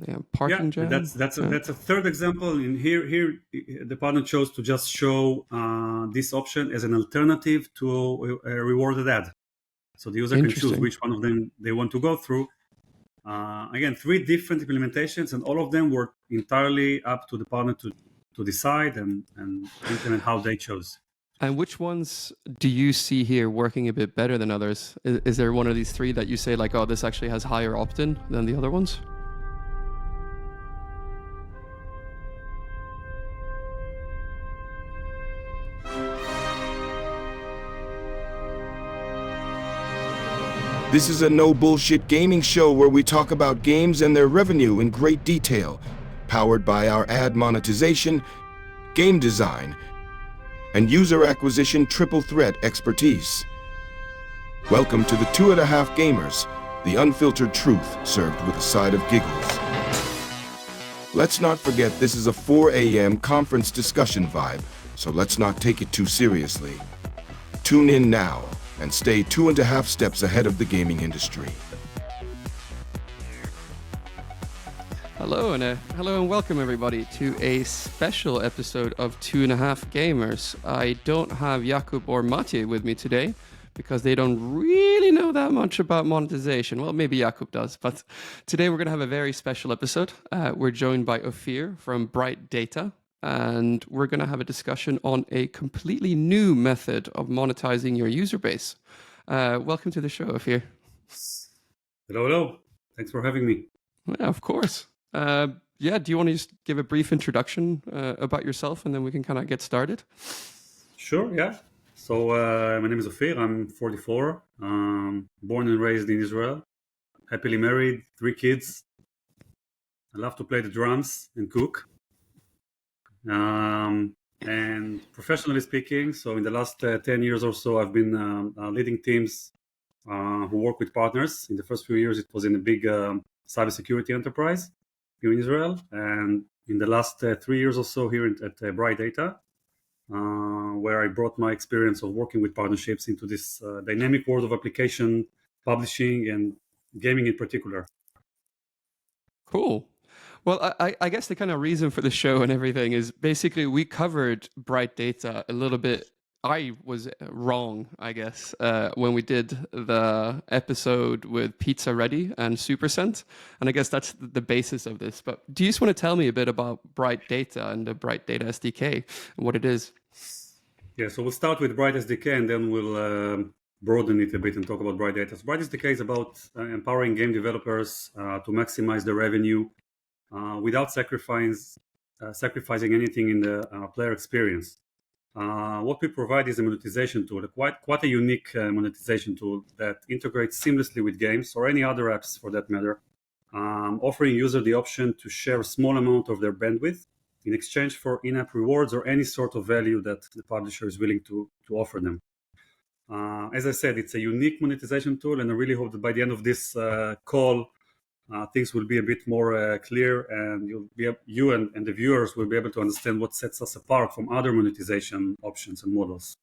Yeah, parking jam. That's a third example. In here the partner chose to just show this option as an alternative to a rewarded ad, so the user can choose which one of them they want to go through. Again, 3 different implementations, and all of them were entirely up to the partner to decide and implement how they chose. And which ones do you see here working a bit better than others? Is there one of these 3 that you say like, oh, this actually has higher opt-in than the other ones? This is a no bullshit gaming show where we talk about games and their revenue in great detail, powered by our ad monetization, game design, and user acquisition triple threat expertise. Welcome to the 2.5 Gamers, the unfiltered truth served with a side of giggles. Let's not forget this is a 4 a.m. conference discussion vibe, so let's not take it too seriously. Tune in now and stay 2.5 steps ahead of the gaming industry. Hello and welcome everybody to a special episode of 2.5 Gamers. I don't have Jakub or Matej with me today because they don't really know that much about monetization. Well, maybe Jakub does, but today we're going to have a very special episode. We're joined by Ofir from Bright Data, and we're going to have a discussion on a completely new method of monetizing your user base. Welcome to the show, Ofir. Hello. Thanks for having me. Yeah, of course. Do you want to just give a brief introduction about yourself, and then we can kind of get started? Sure, yeah. So my name is Ofir. I'm 44, born and raised in Israel, happily married, 3 kids. I love to play the drums and cook. And professionally speaking, so in the last 10 years or so, I've been leading teams who work with partners. In the first few years, it was in a big cybersecurity enterprise here in Israel. And in the last 3 years or so here at Bright Data, where I brought my experience of working with partnerships into this dynamic world of application publishing and gaming in particular. Cool. Well, I guess the kind of reason for the show and everything is basically we covered Bright Data a little bit. I was wrong, I guess, when we did the episode with Pizza Ready and Supercent. And I guess that's the basis of this. But do you just want to tell me a bit about Bright Data and the Bright Data SDK and what it is? Yeah, so we'll start with Bright SDK and then we'll broaden it a bit and talk about Bright Data. So Bright SDK is about empowering game developers to maximize their revenue without sacrificing anything in the player experience. What we provide is a monetization tool, quite a unique monetization tool that integrates seamlessly with games or any other apps for that matter, offering user the option to share a small amount of their bandwidth in exchange for in-app rewards or any sort of value that the publisher is willing to offer them. As I said, it's a unique monetization tool, and I really hope that by the end of this call, things will be a bit more clear, and you and the viewers will be able to understand what sets us apart from other monetization options and models.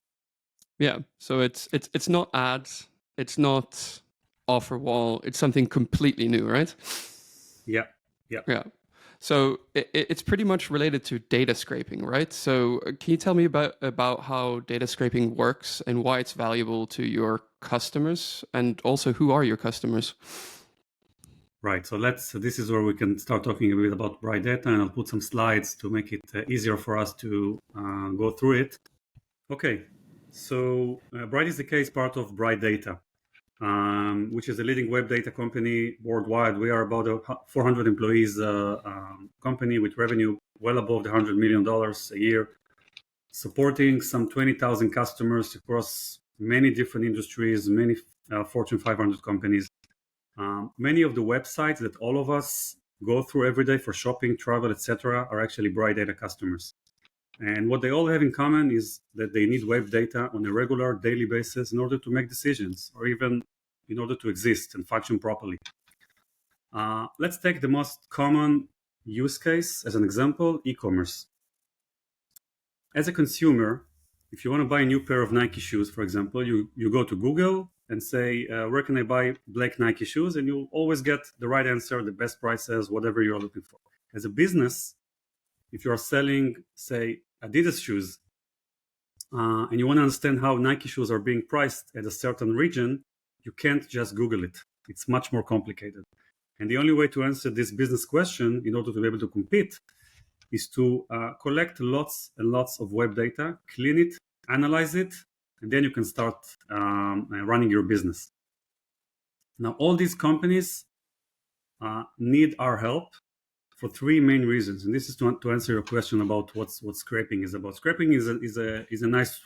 Yeah, so it's not ads, it's not offer wall, it's something completely new, right? Yeah. So it's pretty much related to data scraping, right? So can you tell me about how data scraping works and why it's valuable to your customers, and also who are your customers? Right, so this is where we can start talking a bit about Bright Data, and I'll put some slides to make it easier for us to go through it. Okay, so Bright SDK is part of Bright Data, which is a leading web data company worldwide. We are about a 400 employees company with revenue well above the $100 million a year, supporting some 20,000 customers across many different industries, many Fortune 500 companies. Many of the websites that all of us go through every day for shopping, travel, etc., are actually Bright Data customers. And what they all have in common is that they need web data on a regular, daily basis in order to make decisions, or even in order to exist and function properly. Let's take the most common use case as an example, e-commerce. As a consumer, if you want to buy a new pair of Nike shoes, for example, you go to Google, and say, where can I buy black Nike shoes? And you'll always get the right answer, the best prices, whatever you're looking for. As a business, if you're selling, say, Adidas shoes, and you want to understand how Nike shoes are being priced at a certain region, you can't just Google it. It's much more complicated. And the only way to answer this business question in order to be able to compete is to collect lots and lots of web data, clean it, analyze it, and then you can start running your business. Now, all these companies need our help for three main reasons, and this is to answer your question about what scraping is about. Scraping is a nice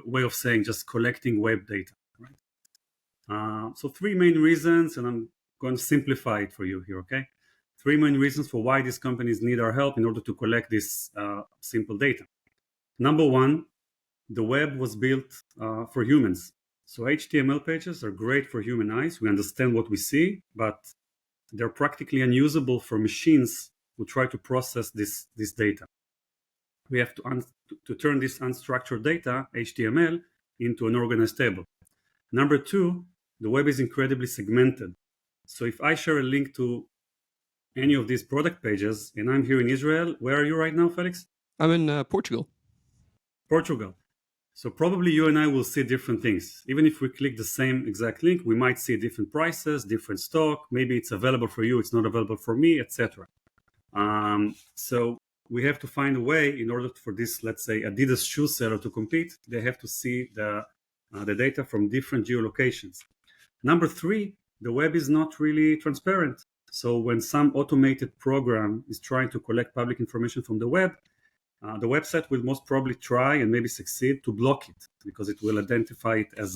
way of saying just collecting web data, right? So three main reasons, and I'm going to simplify it for you here, okay? Three main reasons for why these companies need our help in order to collect this simple data. Number one, the web was built for humans. So HTML pages are great for human eyes. We understand what we see, but they're practically unusable for machines who try to process this data. We have to turn this unstructured data, HTML, into an organized table. Number two, the web is incredibly segmented. So if I share a link to any of these product pages, and I'm here in Israel, where are you right now, Felix? I'm in Portugal. Portugal. So probably you and I will see different things. Even if we click the same exact link, we might see different prices, different stock. Maybe it's available for you, it's not available for me, etc. So we have to find a way in order for this, let's say, Adidas shoe seller to compete. They have to see the data from different geolocations. Number three, the web is not really transparent. So when some automated program is trying to collect public information from the web, the website will most probably try and maybe succeed to block it because it will identify it as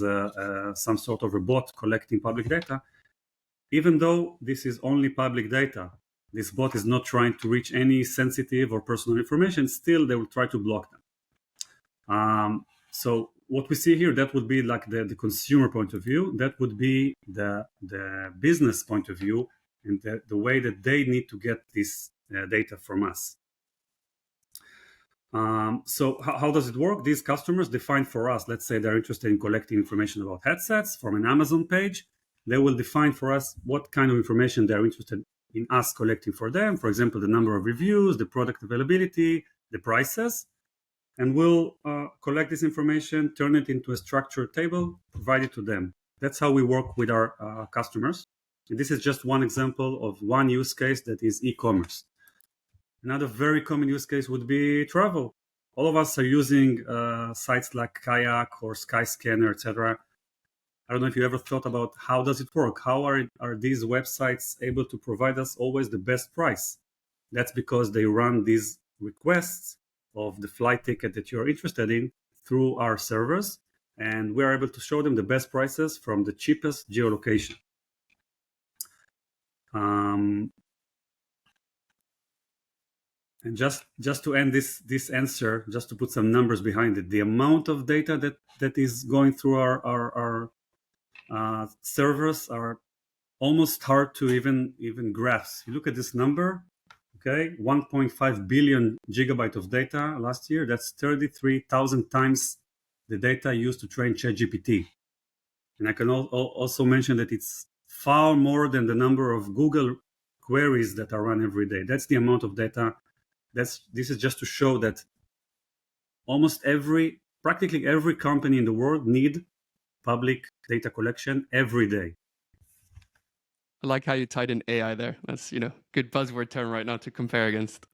some sort of a bot collecting public data. Even though this is only public data, this bot is not trying to reach any sensitive or personal information, still they will try to block them. So what we see here, that would be like the consumer point of view. That would be the business point of view and the way that they need to get this data from us. So how does it work? These customers define for us, let's say they're interested in collecting information about headsets from an Amazon page. They will define for us what kind of information they're interested in us collecting for them. For example, the number of reviews, the product availability, the prices. And we'll collect this information, turn it into a structured table, provide it to them. That's how we work with our customers. And this is just one example of one use case that is e-commerce. Another very common use case would be travel. All of us are using sites like Kayak or Skyscanner, etc. I don't know if you ever thought about how does it work? How are these websites able to provide us always the best price? That's because they run these requests of the flight ticket that you're interested in through our servers, and we're able to show them the best prices from the cheapest geolocation. And just to end this answer, just to put some numbers behind it, the amount of data that is going through our servers are almost hard to even grasp. You look at this number, okay, 1.5 billion gigabyte of data last year. That's 33,000 times the data used to train ChatGPT. And I can also mention that it's far more than the number of Google queries that are run every day. That's the amount of data. This is just to show that practically every company in the world need public data collection every day. I like how you tied in AI there. That's, good buzzword term right now to compare against.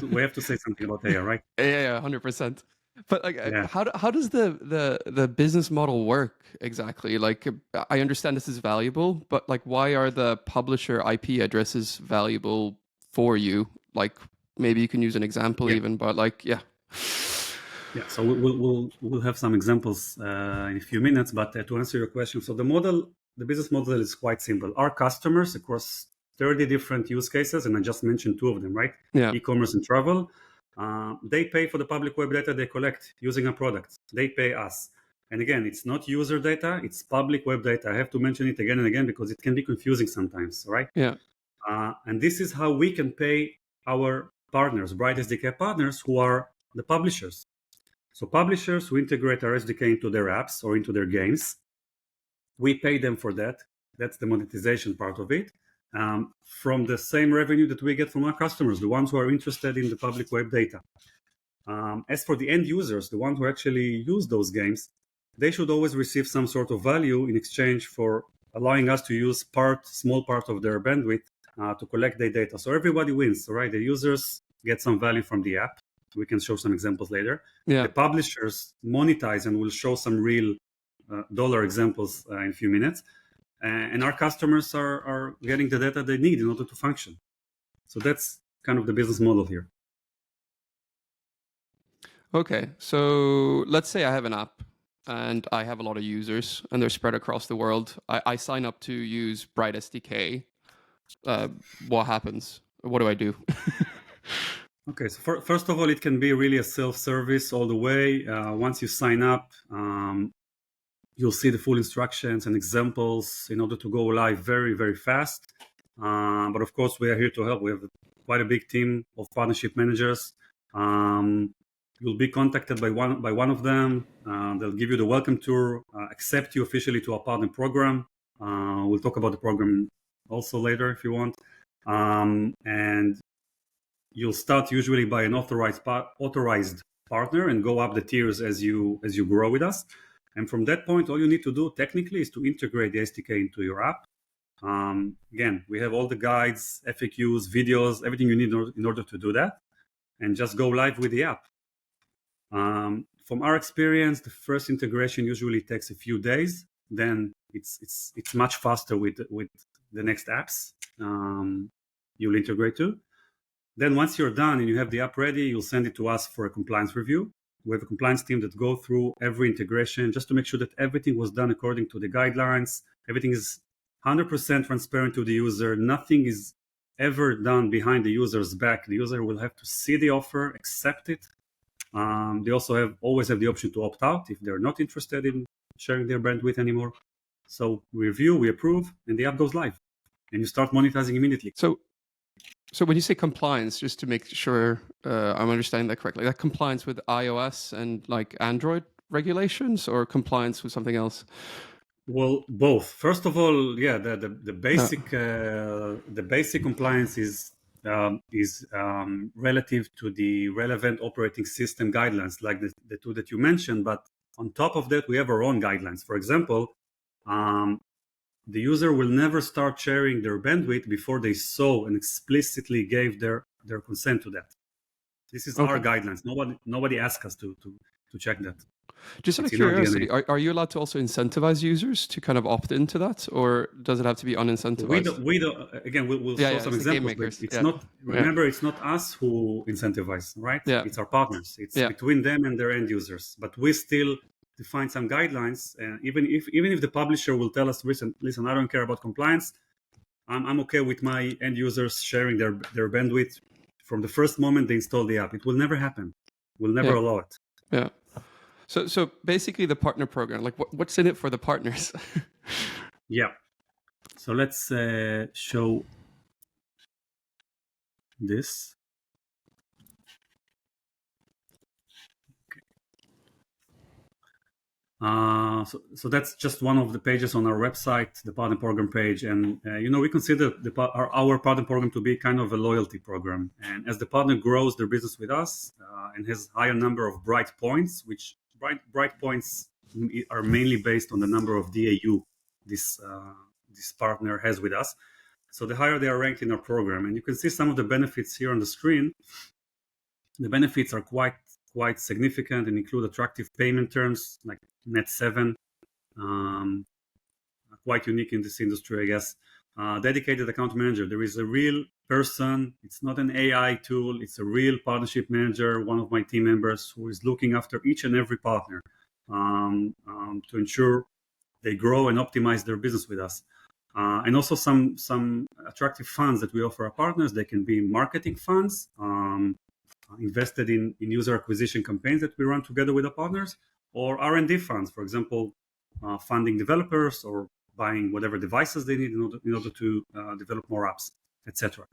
We have to say something about AI, right? Yeah, 100%. But Yeah. how does the business model work exactly? Like, I understand this is valuable, but like, why are the publisher IP addresses valuable for you? Like, maybe you can use an example even, but like, yeah. Yeah, so we'll have some examples in a few minutes, but to answer your question, so the business model is quite simple. Our customers across 30 different use cases, and I just mentioned two of them, right? Yeah. E-commerce and travel. They pay for the public web data they collect using our products. They pay us. And again, it's not user data, it's public web data. I have to mention it again and again because it can be confusing sometimes, right? Yeah. And this is how we can pay our partners, Bright SDK partners, who are the publishers. So publishers who integrate our SDK into their apps or into their games, We pay them for that. That's the monetization part of it. From the same revenue that we get from our customers, the ones who are interested in the public web data. As for the end users, the ones who actually use those games, they should always receive some sort of value in exchange for allowing us to use small part of their bandwidth to collect their data. So everybody wins, right? The users get some value from the app. We can show some examples later. Yeah. The publishers monetize, and we'll show some real dollar examples in a few minutes. And our customers are getting the data they need in order to function. So that's kind of the business model here. Okay, so let's say I have an app and I have a lot of users and they're spread across the world. I sign up to use Bright SDK. What happens? What do I do? Okay, so first of all, it can be really a self-service all the way. Once you sign up, you'll see the full instructions and examples in order to go live very, very fast. But of course, we are here to help. We have quite a big team of partnership managers. You'll be contacted by one of them. They'll give you the welcome tour, accept you officially to our partner program. We'll talk about the program also later if you want. And you'll start usually by an authorized partner and go up the tiers as you grow with us. And from that point, all you need to do technically is to integrate the SDK into your app. Again, we have all the guides, FAQs, videos, everything you need in order to do that, and just go live with the app. From our experience, the first integration usually takes a few days. Then it's much faster with the next apps you'll integrate to. Then once you're done and you have the app ready, you'll send it to us for a compliance review. We have a compliance team that go through every integration just to make sure that everything was done according to the guidelines. Everything is 100% transparent to the user. Nothing is ever done behind the user's back. The user will have to see the offer, accept it. They also always have the option to opt out if they're not interested in sharing their bandwidth anymore. So we review, we approve, and the app goes live. And you start monetizing immediately. So when you say compliance, just to make sure I'm understanding that correctly, that compliance with iOS and like Android regulations, or compliance with something else? Well, both. First of all, yeah, the basic compliance is relative to the relevant operating system guidelines, like the two that you mentioned. But on top of that, we have our own guidelines. For example, the user will never start sharing their bandwidth before they saw and explicitly gave their consent to that. This is our guidelines. Nobody asks us to check that. Just out of curiosity, are you allowed to also incentivize users to kind of opt into that, or does it have to be unincentivized? We don't. Again, we'll show some examples. But it's not. Remember, it's not us who incentivize, right? Yeah. It's our partners. It's between them and their end users. But we still define some guidelines, and even if the publisher will tell us, listen, I don't care about compliance. I'm okay with my end users sharing their bandwidth from the first moment they install the app. It will never happen. We'll never allow it. Yeah. So basically, the partner program, like what's in it for the partners? Yeah. So let's show this. So that's just one of the pages on our website, the partner program page, and we consider our partner program to be kind of a loyalty program. And as the partner grows their business with us and has higher number of bright points, which bright points are mainly based on the number of DAU this partner has with us. So the higher they are ranked in our program, and you can see some of the benefits here on the screen. The benefits are quite significant and include attractive payment terms like Net 7, quite unique in this industry, I guess. Dedicated account manager. There is a real person. It's not an AI tool. It's a real partnership manager, one of my team members, who is looking after each and every partner to ensure they grow and optimize their business with us. And also some attractive funds that we offer our partners. They can be marketing funds, invested in user acquisition campaigns that we run together with our partners, or R&D funds, for example, funding developers or buying whatever devices they need in order to develop more apps, etc.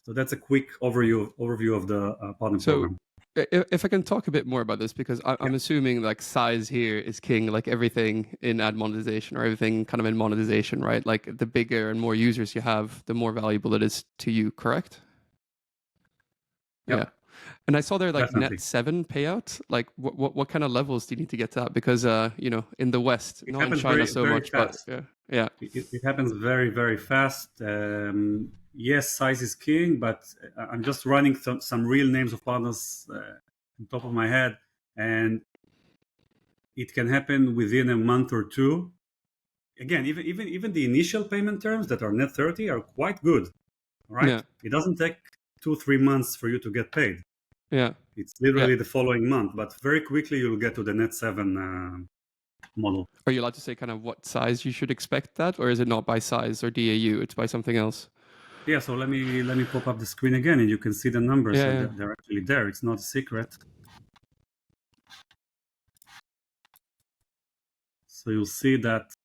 So that's a quick overview of the partner program. if I can talk a bit more about this, because I'm assuming like size here is king, like everything in ad monetization or everything kind of in monetization, right? Like the bigger and more users you have, the more valuable it is to you, correct? Yep. Yeah. And I saw there like Definitely. net 7 payout. Like what kind of levels do you need to get to that? Because in the West, It not in happens China very, so very much, but fast. yeah. It happens very, very fast. Yes, size is king, but I'm just running some real names of partners on top of my head, and it can happen within a month or two. Again, even the initial payment terms that are net 30 are quite good, right? Yeah. It doesn't take 2-3 months for you to get paid. Yeah. It's literally the following month, but very quickly you'll get to the net 7 model. Are you allowed to say kind of what size you should expect that, or is it not by size or DAU? It's by something else. Yeah, so let me pop up the screen again, and you can see the numbers. Yeah. They're actually there. It's not a secret. So you'll see that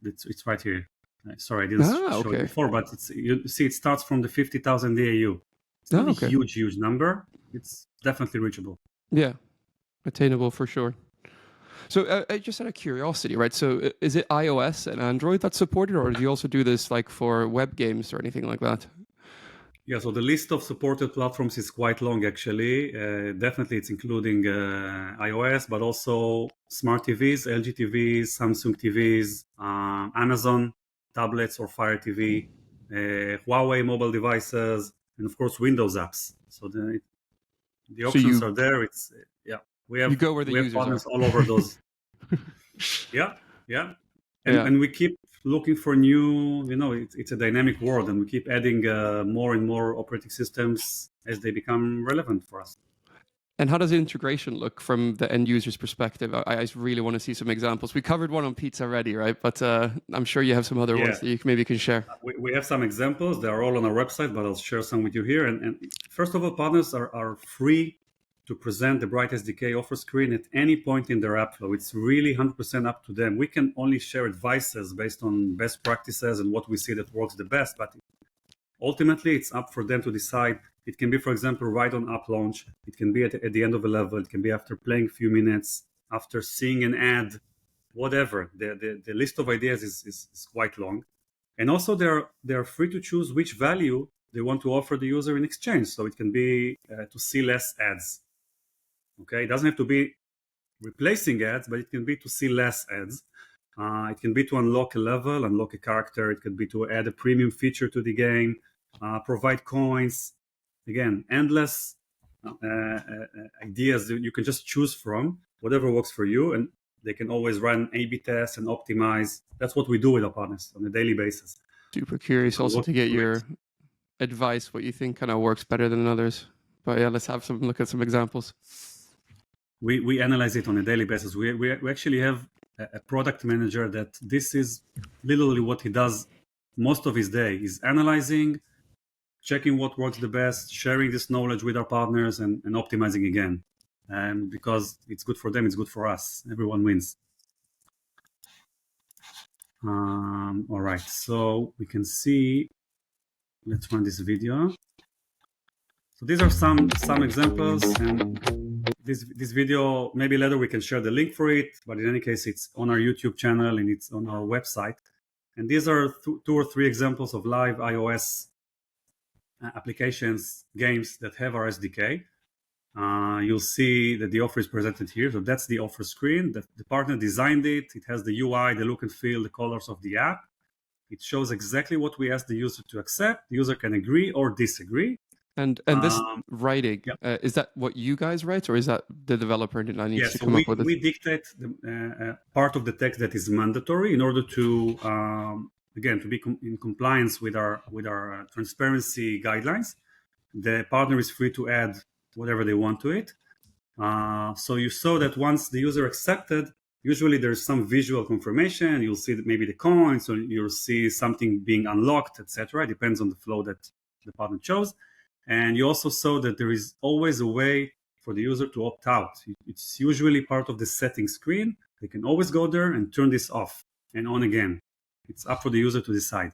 it's right here. Sorry, I didn't show it before, but you see it starts from the 50,000 DAU. It's not a huge number. It's definitely reachable. Yeah, attainable for sure. So just out of curiosity, right? So is it iOS and Android that's supported, or do you also do this like for web games or anything like that? Yeah, so the list of supported platforms is quite long, actually. Definitely, it's including iOS, but also smart TVs, LG TVs, Samsung TVs, Amazon tablets or Fire TV, Huawei mobile devices, and of course Windows apps. So the options are there. It's we have partners all over those. Yeah. And we keep looking for new, it's a dynamic world, and we keep adding more and more operating systems as they become relevant for us. And how does the integration look from the end user's perspective? I really want to see some examples. We covered one on Pizza Ready, right? But I'm sure you have some other ones that you maybe can share. We have some examples. They are all on our website, but I'll share some with you here. And first of all, partners are free to present the Bright SDK offer screen at any point in their app flow. It's really 100% up to them. We can only share advices based on best practices and what we see that works the best, but ultimately it's up for them to decide. It can be, for example, right on app launch. It can be at the end of a level. It can be after playing a few minutes, after seeing an ad, whatever. The list of ideas is quite long. And also they're free to choose which value they want to offer the user in exchange. So it can be to see less ads. Okay, it doesn't have to be replacing ads, but it can be to see less ads. It can be to unlock a level, unlock a character. It could be to add a premium feature to the game, provide coins. Again, endless ideas that you can just choose from, whatever works for you. And they can always run A/B tests and optimize. That's what we do with our partners on a daily basis. Super curious also to get your advice, what you think kind of works better than others. But yeah, let's have look at some examples. We analyze it on a daily basis. We actually have a product manager that this is literally what he does most of his day, is analyzing, checking what works the best, sharing this knowledge with our partners, and optimizing again. And because it's good for them, it's good for us. Everyone wins. All right, so we can see, let's run this video. So these are some examples, and this video, maybe later we can share the link for it, but in any case, it's on our YouTube channel and it's on our website. And these are 2 or 3 examples of live iOS applications, games that have our SDK. You'll see that the offer is presented here. So that's the offer screen. The partner designed it. It has the UI, the look and feel, the colors of the app. It shows exactly what we ask the user to accept. The user can agree or disagree. And this writing, is that what you guys write, or is that the developer that needs to come up with it? We dictate part of the text that is mandatory in order to, again, to be in compliance with our transparency guidelines. The partner is free to add whatever they want to it. So you saw that once the user accepted, usually there's some visual confirmation. You'll see that maybe the coins, or you'll see something being unlocked, etc. It depends on the flow that the partner chose. And you also saw that there is always a way for the user to opt out. It's usually part of the settings screen. They can always go there and turn this off and on again. It's up for the user to decide.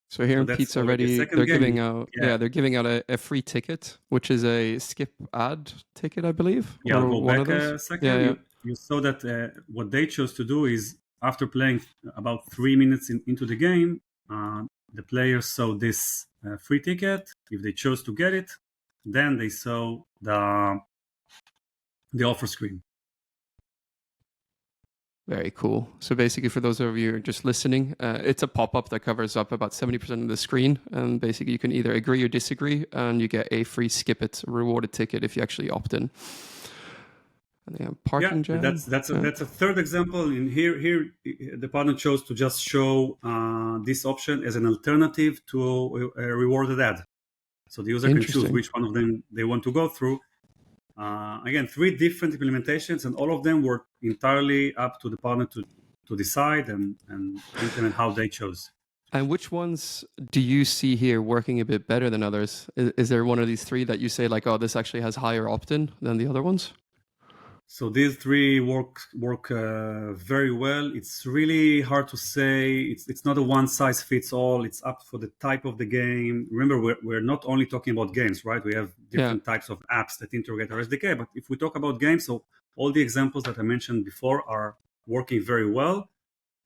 So here So in that's Pizza already a Ready, second they're game. giving out Yeah. they're giving out a free ticket, which is a skip ad ticket, I believe. Yeah, I'll or go one back of those. a second. Yeah. You saw that what they chose to do is, after playing about 3 minutes into the game, the players saw this free ticket. If they chose to get it, then they saw the offer screen. Very cool. So basically, for those of you who are just listening, it's a pop-up that covers up about 70% of the screen, and basically you can either agree or disagree, and you get a free skip it rewarded ticket if you actually opt in. And they have parking jam. That's a third example. In here the partner chose to just show this option as an alternative to a rewarded ad. So the user can choose which one of them they want to go through. Again, 3 different implementations, and all of them were entirely up to the partner to decide and implement how they chose. And which ones do you see here working a bit better than others? Is there one of these 3 that you say like, oh, this actually has higher opt-in than the other ones? So these 3 work very well. It's really hard to say. It's not a one size fits all. It's up for the type of the game. Remember, we're not only talking about games, right? We have different types of apps that integrate our SDK. But if we talk about games, so all the examples that I mentioned before are working very well.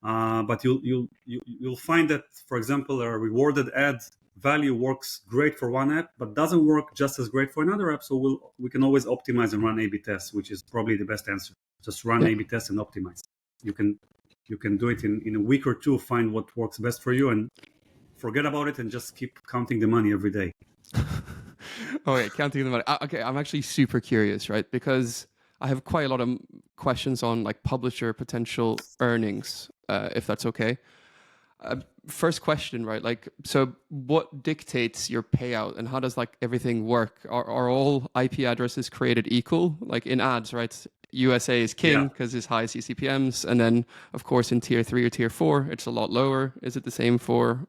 But you'll find that, for example, a rewarded ad value works great for one app, but doesn't work just as great for another app. So we can always optimize and run A/B tests, which is probably the best answer. Just run A/B tests and optimize. You can do it in a week or 2, find what works best for you, and forget about it and just keep counting the money every day. Okay, counting the money. Okay, I'm actually super curious, right? Because I have quite a lot of questions on like publisher potential earnings, if that's okay. First question, right? Like, so what dictates your payout, and how does like everything work? Are all IP addresses created equal? Like in ads, right? USA is king because it's high CCPMs, and then of course in tier 3 or tier 4, it's a lot lower. Is it the same for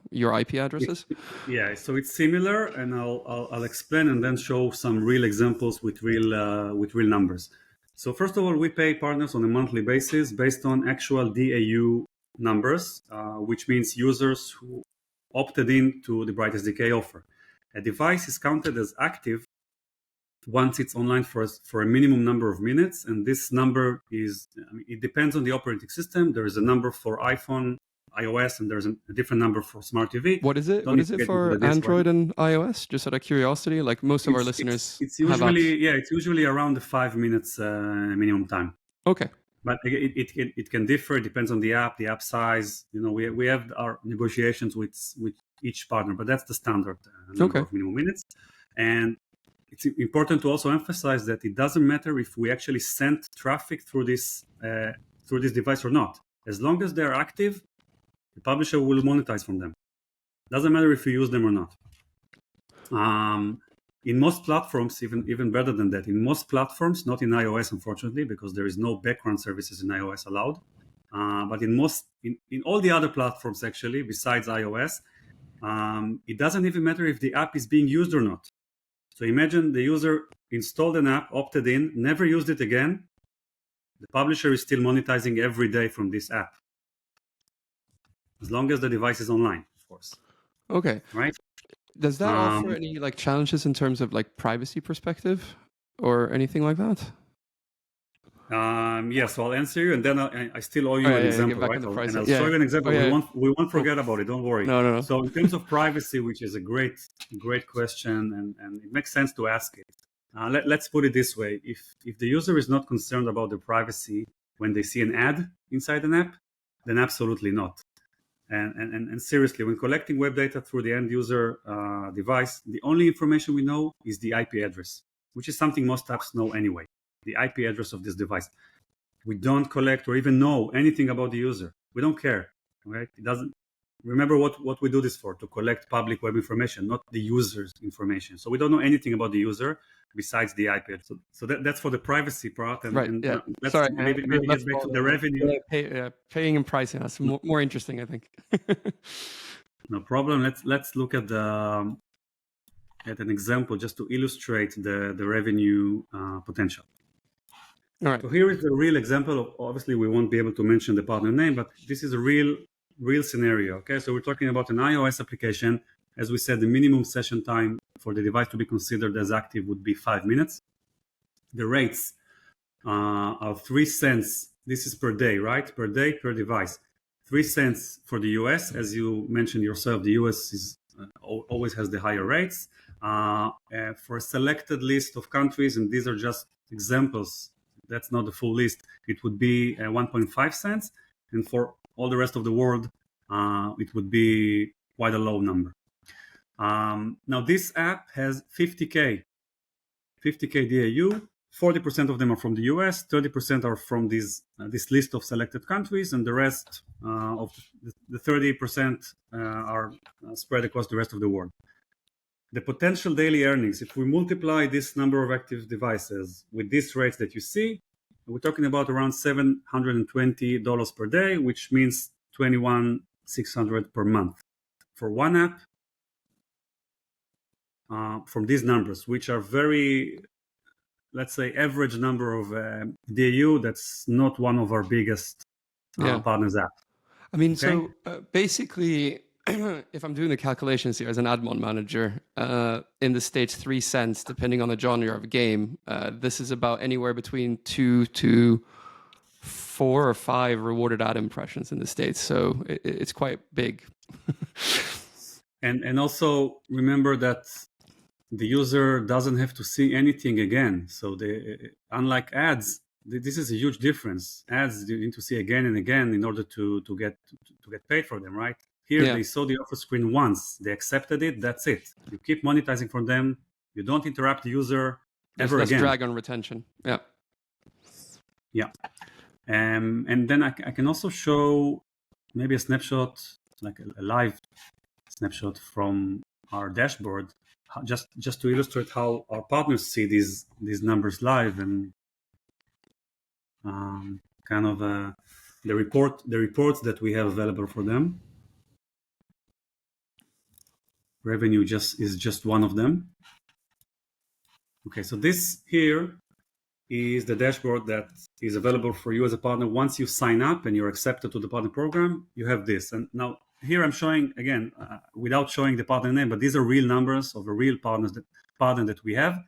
your IP addresses? Yeah, so it's similar, and I'll explain and then show some real examples with real numbers. So first of all, we pay partners on a monthly basis based on actual DAU numbers, which means users who opted in to the Bright SDK offer. A device is counted as active once it's online for a minimum number of minutes, and this number it depends on the operating system. There is a number for iPhone, iOS, and there's a different number for smart TV. What is it? What is it for Android and iOS? Just out of curiosity, like most of our listeners, it's usually around the 5 minutes minimum time. Okay. But it can differ. It depends on the app size. We have our negotiations with each partner, but that's the standard number of minimum minutes. And it's important to also emphasize that it doesn't matter if we actually send traffic through this device or not. As long as they're active, the publisher will monetize from them. Doesn't matter if you use them or not. In most platforms, even better than that, in most platforms, not in iOS, unfortunately, because there is no background services in iOS allowed. But in all the other platforms, actually, besides iOS, it doesn't even matter if the app is being used or not. So imagine the user installed an app, opted in, never used it again. The publisher is still monetizing every day from this app, as long as the device is online, of course. Okay. Right? Does that offer any like challenges in terms of like privacy perspective or anything like that? So I'll answer you, and then I still owe you an example, right? And I'll show you an example. We won't forget about it. Don't worry. No. So in terms of privacy, which is a great question, and it makes sense to ask it. Let's put it this way: if the user is not concerned about their privacy when they see an ad inside an app, then absolutely not. And seriously, when collecting web data through the end user device, the only information we know is the IP address, which is something most apps know anyway, the IP address of this device. We don't collect or even know anything about the user. We don't care, right? It doesn't. Remember what we do this for, to collect public web information, not the user's information. So we don't know anything about the user besides the IP address. So that's for the privacy part. Sorry, maybe get back to the revenue. Paying and pricing, that's more interesting, I think. No problem. Let's look at an example just to illustrate the revenue potential. All right. So here is the real example of, obviously we won't be able to mention the partner name, but this is a real real scenario. Okay, so we're talking about an iOS application. As we said, the minimum session time for the device to be considered as active would be 5 minutes. The rates are 3 cents. This is per day, right? Per day, per device. 3 cents for the US. As you mentioned yourself, the US is always has the higher rates. For a selected list of countries, and these are just examples, that's not the full list, it would be 1.5 cents. And for all the rest of the world, it would be quite a low number. Now, this app has 50K DAU. 40% of them are from the US, 30% are from this list of selected countries, and the rest of the 30% are spread across the rest of the world. The potential daily earnings, if we multiply this number of active devices with these rates that you see, we're talking about around $720 per day, which means $21,600 per month for one app. From these numbers, which are very, let's say, average number of DAU, that's not one of our biggest partners app. I mean, okay. So basically, if I'm doing the calculations here as an admin manager, in the States, 3 cents, depending on the genre of a game, this is about anywhere between 2 to 4 or 5 rewarded ad impressions in the States. So it's quite big. And also remember that the user doesn't have to see anything again. So unlike ads, this is a huge difference. Ads you need to see again and again in order to get paid for them, right? Here they saw the offer screen once, they accepted it, that's it. You keep monetizing for them. You don't interrupt the user ever again. Drag on retention. Yeah. And then I can also show maybe a snapshot, like a live snapshot from our dashboard, just to illustrate how our partners see these numbers live, and kind of the reports that we have available for them. Revenue is just one of them. Okay, so this here is the dashboard that is available for you as a partner. Once you sign up and you're accepted to the partner program, you have this. And now here I'm showing, again, without showing the partner name, but these are real numbers of a real partner that we have.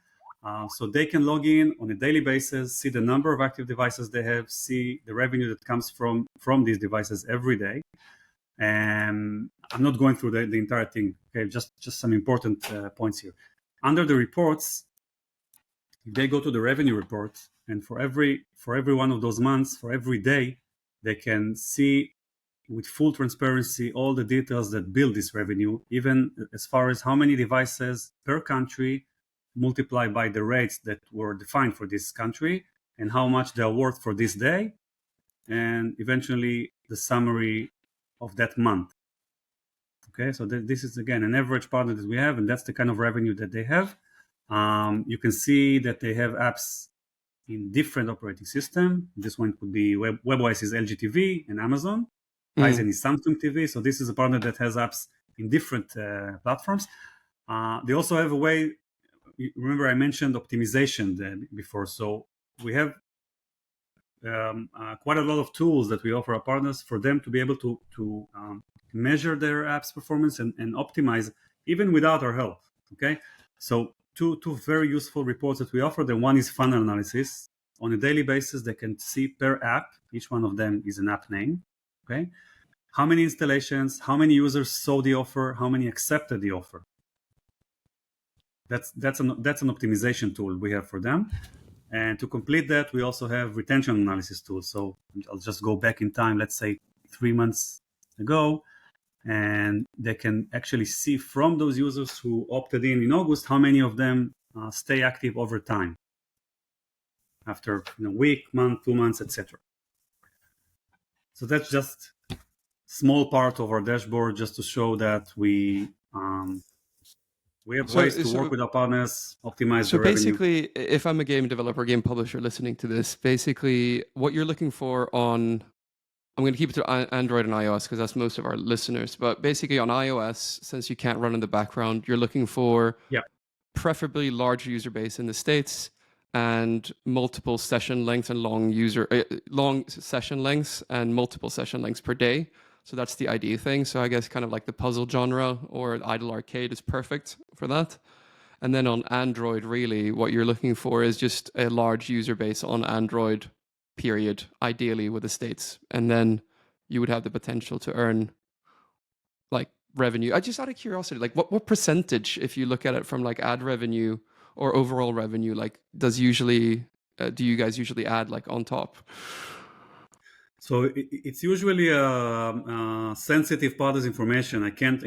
So they can log in on a daily basis, see the number of active devices they have, see the revenue that comes from these devices every day. And I'm not going through the entire thing. Okay, just some important points here. Under the reports, if they go to the revenue report, and for every one of those months, for every day, they can see with full transparency all the details that build this revenue, even as far as how many devices per country multiplied by the rates that were defined for this country, and how much they are worth for this day, and eventually the summary of that month. Okay, so this is again an average partner that we have, and that's the kind of revenue that they have. You can see that they have apps in different operating systems. This one could be WebOS is LG TV and Amazon. Tizen is Samsung TV. So this is a partner that has apps in different platforms. They also have a way. Remember, I mentioned optimization before. So we have quite a lot of tools that we offer our partners for them to be able to measure their apps performance and optimize even without our help. Okay, so two very useful reports that we offer. The one is funnel analysis. On a daily basis, they can see per app. Each one of them is an app name. Okay, how many installations, how many users saw the offer, how many accepted the offer. That's an optimization tool we have for them. And to complete that, we also have retention analysis tools. So I'll just go back in time, let's say 3 months ago, and they can actually see from those users who opted in August, how many of them stay active over time, after a week, month, 2 months, etc. So that's just a small part of our dashboard, just to show that we have ways to work with our partners, optimize the revenue. So basically, if I'm a game developer, game publisher listening to this, basically what you're looking for on, I'm going to keep it to Android and iOS because that's most of our listeners, but basically on iOS, since you can't run in the background, you're looking for preferably large user base in the States and multiple session lengths and long session lengths and multiple session lengths per day. So that's the idea thing. So I guess kind of like the puzzle genre or idle arcade is perfect for that. And then on Android, really, what you're looking for is just a large user base on Android, period, ideally with the States. And then you would have the potential to earn like revenue. I just out of curiosity, like what percentage, if you look at it from like ad revenue or overall revenue, like do you guys usually add like on top? So it's usually a sensitive part of information. I can't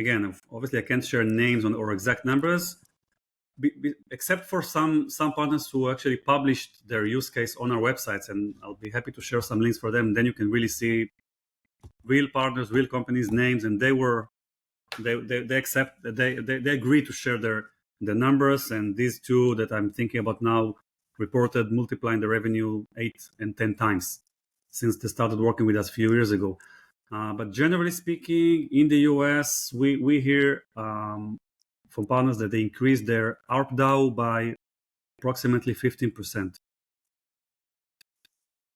share names or exact numbers, except for some partners who actually published their use case on our websites, and I'll be happy to share some links for them. Then you can really see real partners, real companies' names, and they agree to share their numbers. And these two that I'm thinking about now reported multiplying the revenue 8 and 10 times since they started working with us a few years ago. But generally speaking, in the US, we hear from partners that they increased their ARPDAU by approximately 15%.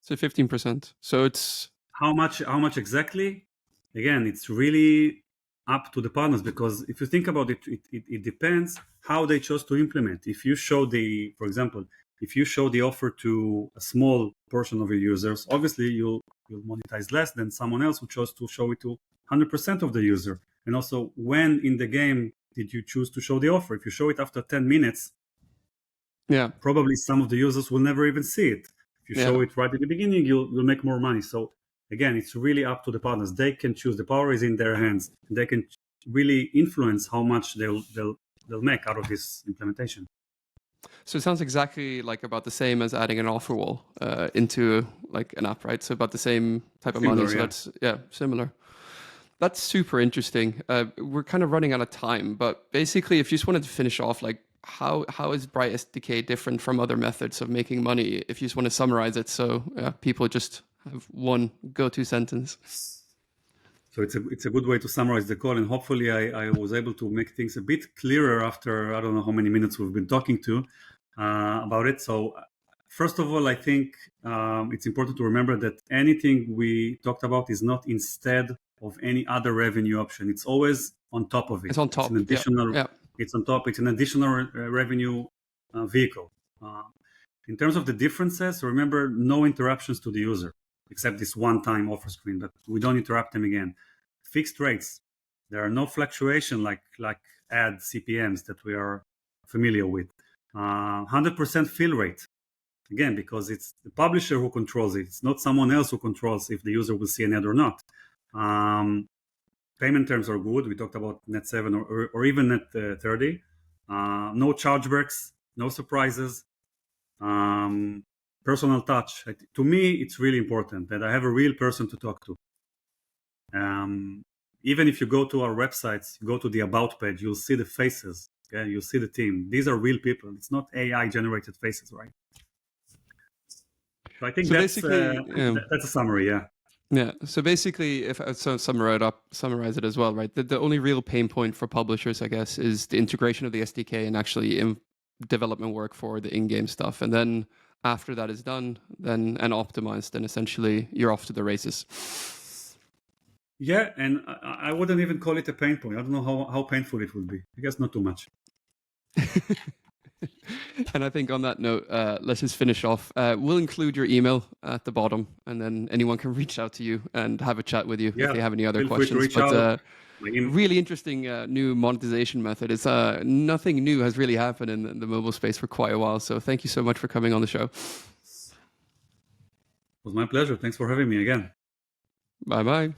So 15%. So it's how much exactly? Again, it's really up to the partners, because if you think about it, it depends how they chose to implement. If you show for example, if you show the offer to a small portion of your users, obviously you'll monetize less than someone else who chose to show it to 100% of the user. And also, when in the game did you choose to show the offer? If you show it after 10 minutes, probably some of the users will never even see it. If you show it right at the beginning, you'll make more money. So again, it's really up to the partners. They can choose. The power is in their hands. They can really influence how much they'll make out of this implementation. So it sounds exactly like about the same as adding an offer wall into like an app, right? So about the same type of money. So that's similar. That's super interesting. We're kind of running out of time, but basically, if you just wanted to finish off, like how is Bright SDK different from other methods of making money? If you just want to summarize it, so people just have one go-to sentence. So it's a good way to summarize the call, and hopefully I was able to make things a bit clearer after I don't know how many minutes we've been talking to about it. So first of all, I think it's important to remember that anything we talked about is not instead of any other revenue option. It's always on top of it. It's on top. It's an additional. It's on top. It's an additional revenue vehicle. In terms of the differences, remember no interruptions to the user, except this one-time offer screen, but we don't interrupt them again. Fixed rates. There are no fluctuation like ad CPMs that we are familiar with. 100% fill rate. Again, because it's the publisher who controls it. It's not someone else who controls if the user will see an ad or not. Payment terms are good. We talked about net 7 or even net 30. No chargebacks, no surprises. Personal touch. To me, it's really important that I have a real person to talk to. Even if you go to our websites, you go to the About page, you'll see the faces. Okay, you'll see the team. These are real people. It's not AI-generated faces, right? So I think that's a summary. Yeah. So basically, if I summarize it as well, right? The only real pain point for publishers, I guess, is the integration of the SDK and actually development work for the in-game stuff. And then after that is done, and optimized, then essentially you're off to the races. Yeah, and I wouldn't even call it a pain point. I don't know how painful it would be. I guess not too much. And I think on that note, let's just finish off. We'll include your email at the bottom, and then anyone can reach out to you and have a chat with you if they have any other questions. But really interesting new monetization method. It's nothing new has really happened in the mobile space for quite a while. So thank you so much for coming on the show. It was my pleasure. Thanks for having me again. Bye-bye.